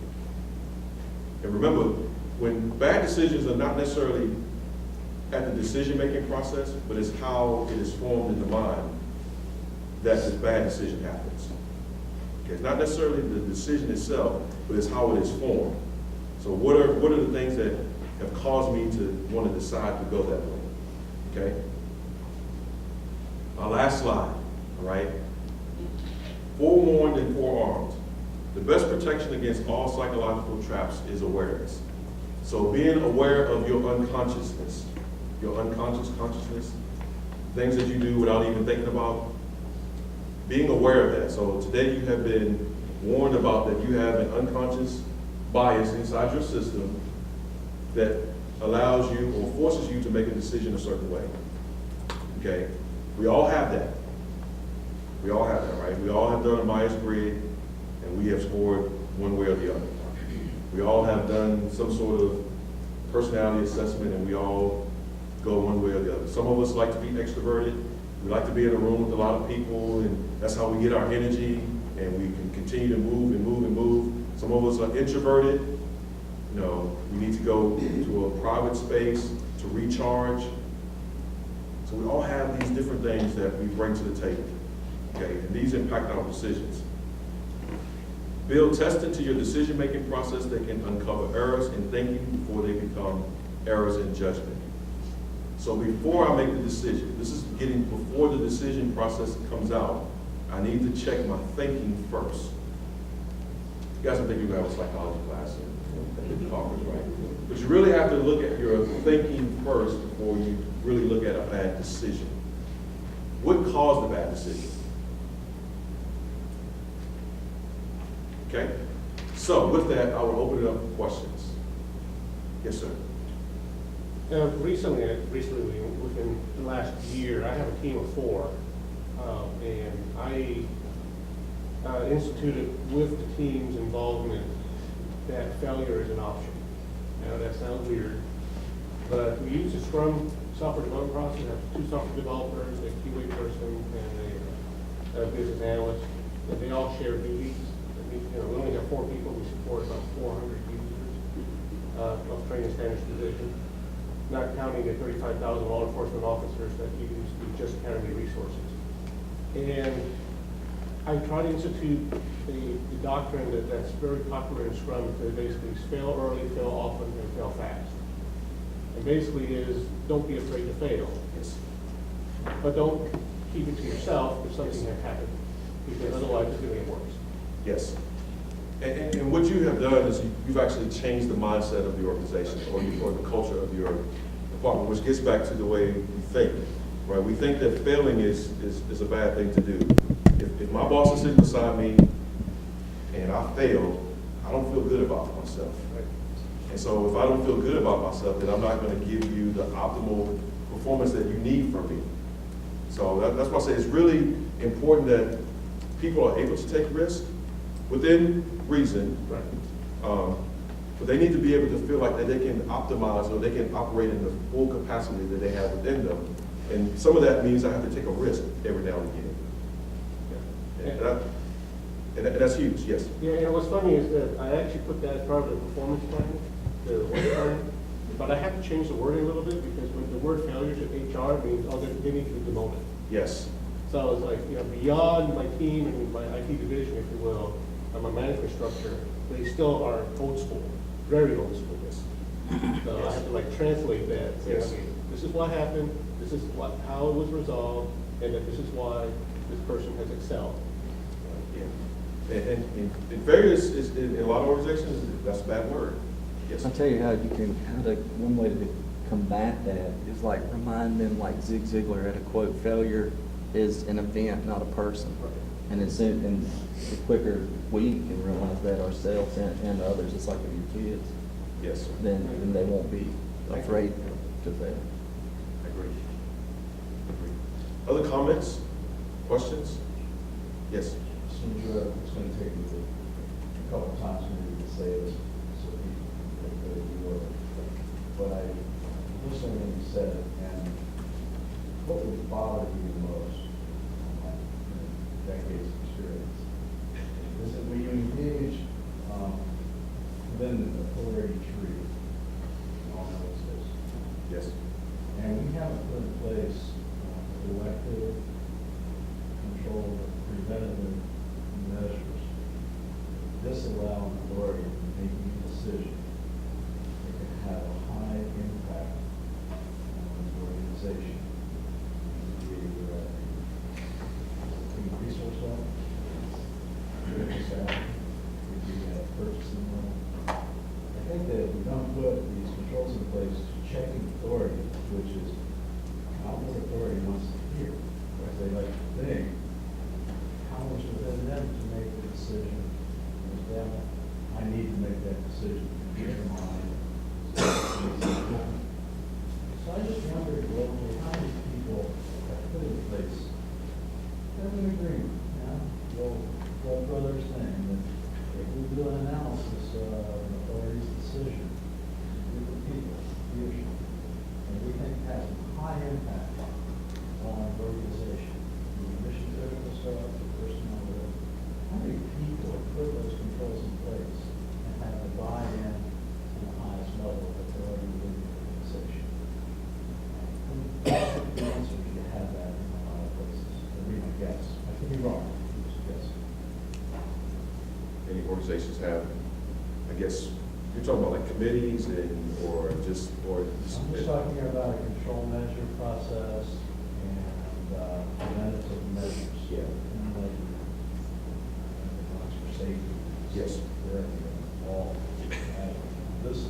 And remember, when bad decisions are not necessarily at the decision-making process, but it's how it is formed in the mind that this bad decision happens. Okay, it's not necessarily the decision itself, but it's how it is formed. So what are the things that have caused me to want to decide to go that way? Okay? Our last slide, all right? Forewarned and forearmed. The best protection against all psychological traps is awareness. So being aware of your unconsciousness, your unconscious consciousness, things that you do without even thinking about, being aware of that. So today you have been warned about that you have an unconscious bias inside your system that allows you or forces you to make a decision a certain way. Okay? We all have that. We all have that, right? We all have done a Myers-Briggs and we have scored one way or the other. We all have done some sort of personality assessment and we all go one way or the other. Some of us like to be extroverted. We like to be in a room with a lot of people and that's how we get our energy and we can continue to move and move and move. Some of us are introverted. You know, we need to go to a private space to recharge. So we all have these different things that we bring to the table. Okay, and these impact our decisions. Build test into your decision-making process that can uncover errors in thinking before they become errors in judgment. So before I make the decision, this is getting before the decision process comes out, I need to check my thinking first. You guys don't think you have a psychology class in the conference, right? But you really have to look at your thinking first before you really look at a bad decision. What caused the bad decision? Okay? So with that, I will open it up for questions. Yes, sir. Recently, within the last year, I have a team of 4, and I instituted with the team's involvement that failure is an option. Now that sounds weird, but we use a Scrum software development process. We have 2 software developers, a QA person, and a business analyst, and they all share duties. We only have 4 people. We support about 400 users of training standards division, not counting the 35,000 law enforcement officers that use just academy resources. And I try to institute the doctrine that's very popular in Scrum, that basically is fail early, fail often, and fail fast. And basically is don't be afraid to fail. Yes. But don't keep it to yourself if something has happened, because otherwise it's going to get worse. Yes. And what you have done is you've actually changed the mindset of the organization or the culture of your department, which gets back to the way we think, right? We think that failing is a bad thing to do. If my boss is sitting beside me and I fail, I don't feel good about myself. Right. And so if I don't feel good about myself, then I'm not going to give you the optimal performance that you need from me. So that's why I say it's really important that people are able to take risks within reason, Right. but they need to be able to feel like that they can optimize or they can operate in the full capacity that they have within them. And some of that means I have to take a risk every now and again. Yeah. And that's huge, yes. Yeah, and what's funny is that I actually put that as part of the performance plan, the work plan, but I have to change the wording a little bit because when the word failures in HR means, oh, they need to be demoted. Yes. So it's like, beyond my team and my IT division, if you will, and my management structure, they still are old school, very old school. So I have to translate that. Yes. Okay, this is what happened, this is how it was resolved, and that this is why this person has excelled. Yeah. And failure is in a lot of organizations, that's a bad word. Yes. I'll tell you how you can one way to combat that is remind them like Zig Ziglar had a quote, failure is an event, not a person. And the quicker we can realize that ourselves and others, it's like with your kids, Yes. then they won't be afraid to fail. I agree. Other comments, questions? Yes. Since it's going to take me a couple of times maybe to say this, so you will. But I listened when you said it, and what would bother you the most in my decades of experience is that when you engage within the authority tree, you all know what's this. Yes. And we haven't put in place collective control, preventative measures, disallowing authority from making a decision that can have a high impact on the organization. Resource level, critical staff, purchasing level. I think that if we don't put these controls in place to checking authority, which is how the authority wants to high impact on the organization, the mission critical stuff, the personnel, whatever, how many people put those controls in place and have the buy-in to the highest level that they're already within the organization? The answer is you have that in a lot of places. I mean, I guess. I could be wrong. Just guess. Many organizations have, I guess, you're talking about like committees or just. I'm just talking about a control measure process and preventative measures. Yeah. And like, for safety. Yes. There, all. This is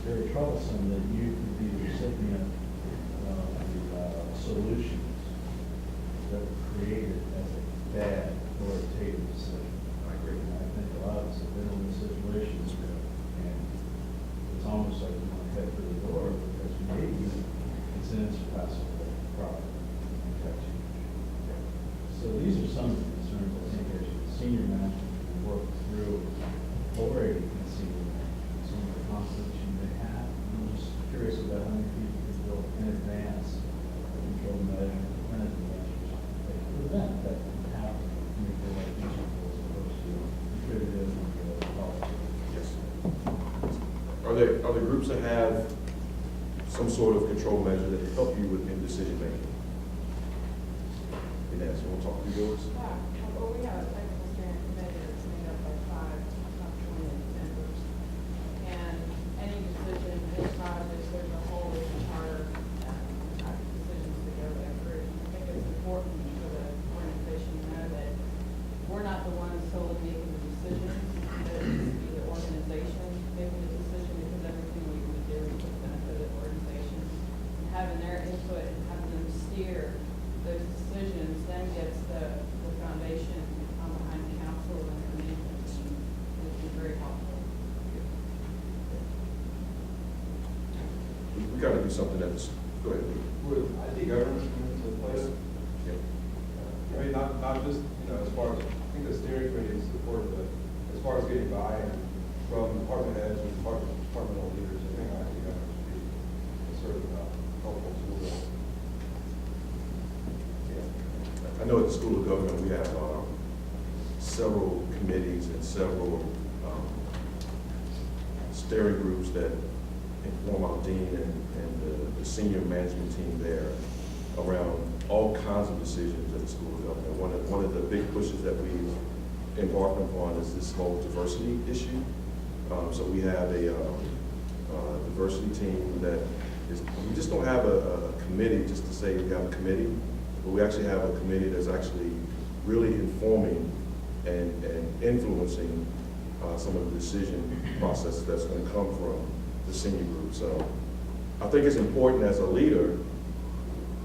very troublesome that you could be the recipient of the solutions that were created as a bad authoritative decision. I agree. And I think a lot of us have been in these situations, and it's almost like you want to head for the door because maybe it's an insurpassable problem and affects you. So these are some of the concerns I think as senior management can work through already conceiving some of the conflicts you may have. I'm just curious about how many people can build in advance a control measure, preventive measures that prevent that from happening to make their life easier as opposed to contributive and policy. Yes. Are there groups that have some sort of control measure that help you in decision making? Inez, you want to talk to yours? Well, we have a technical steering committee that's made up of 5 appointed members. And any decision, any project, there's a whole charter type of decisions that go that through. I think it's important for the organization to know that we're not the ones solely making the decisions. That it needs to be the organization making the decision because everything we do is for the benefit of the organization. And having their input and having them steer those decisions then gets the foundation behind the council and the management team, which is very helpful. We got to do something that's, go ahead. With IT governance in place, Yeah. I mean, not just, as far as, I think the steering committee is supportive, but as far as getting buy-in from department heads and departmental leaders, I think IT governance would be a sort of helpful tool. I know at the School of Government, we have several committees and several steering groups that inform our dean and the senior management team there around all kinds of decisions at the School of Government. One of the big pushes that we've embarked upon is this whole diversity issue. So we have a diversity team that is, we just don't have a committee just to say we have a committee, but we actually have a committee that's actually really informing and influencing some of the decision process that's going to come from the senior group. So I think it's important as a leader,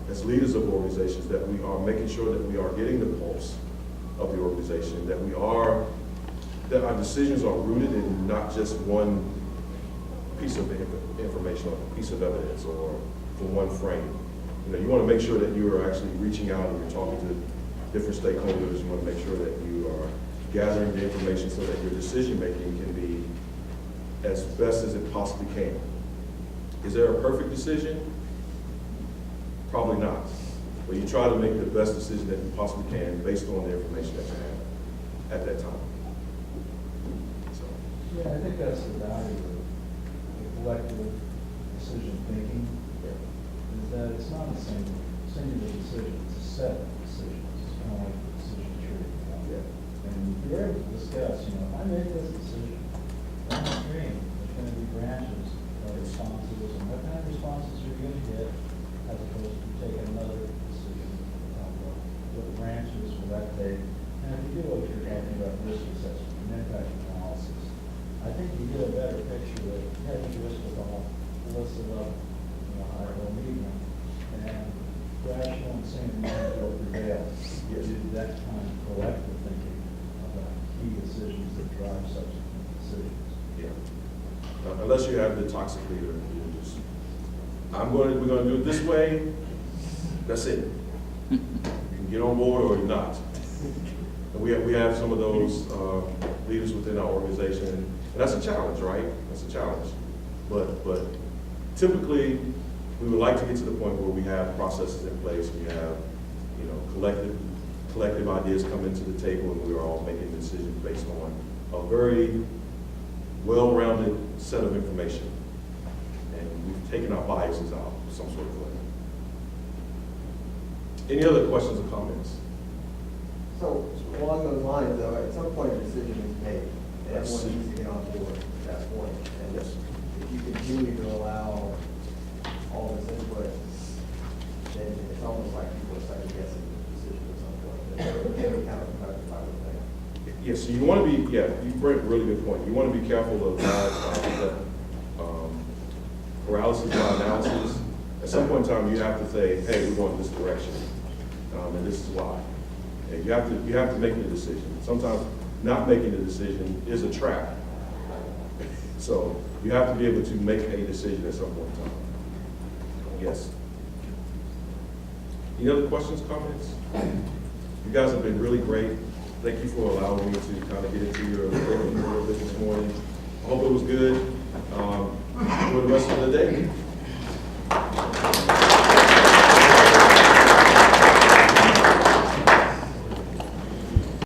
as leaders of organizations, that we are making sure that we are getting the pulse of the organization, that that our decisions are rooted in not just one piece of information or piece of evidence or from one frame. You want to make sure that you are actually reaching out and you're talking to different stakeholders. You want to make sure that you are gathering the information so that your decision making can be as best as it possibly can. Is there a perfect decision? Probably not. But you try to make the best decision that you possibly can based on the information that you have at that time. So. Yeah, I think that's the value of the collective decision thinking. Is that it's not a singular decision, it's a set of decisions. It's kind of like the decision tree. And if you're able to discuss, if I make this decision, downstream, there's going to be branches of responses, and what kind of responses you're going to get, as opposed to taking another decision. What branches will that take? And if you do what you're talking about, risk assessment and impact analysis, I think you get a better picture of having risk with all, what's the level, high or medium, and rational and sane mind will prevail. You do that kind of collective thinking about key decisions that drive subsequent decisions. Yeah. Unless you have the toxic leader, you just, we're going to do it this way. That's it. You can get on board or you're not. And we have some of those leaders within our organization, and that's a challenge, right? That's a challenge. But typically, we would like to get to the point where we have processes in place, we have, you know, collective ideas come into the table, and we are all making decisions based on a very well-rounded set of information. And we've taken our biases out some sort of way. Any other questions or comments? So along those lines, though, at some point a decision is made, and Yes. everyone needs to get on board at that point. And Yes. if you continue to allow all this input, then it's almost like people are second guessing the decision at some point. It can be counterproductive, I would think. Yes, so you want to be, yeah, you bring a really good point. You want to be careful of paralysis by analysis. At some point in time, you have to say, hey, we're going this direction, and this is why. And you have to make the decision. Sometimes not making the decision is a trap. So you have to be able to make a decision at some point in time. Yes. Any other questions, comments? You guys have been really great. Thank you for allowing me to kind of get into your thinking a little bit this morning. I hope it was good. For the rest of the day.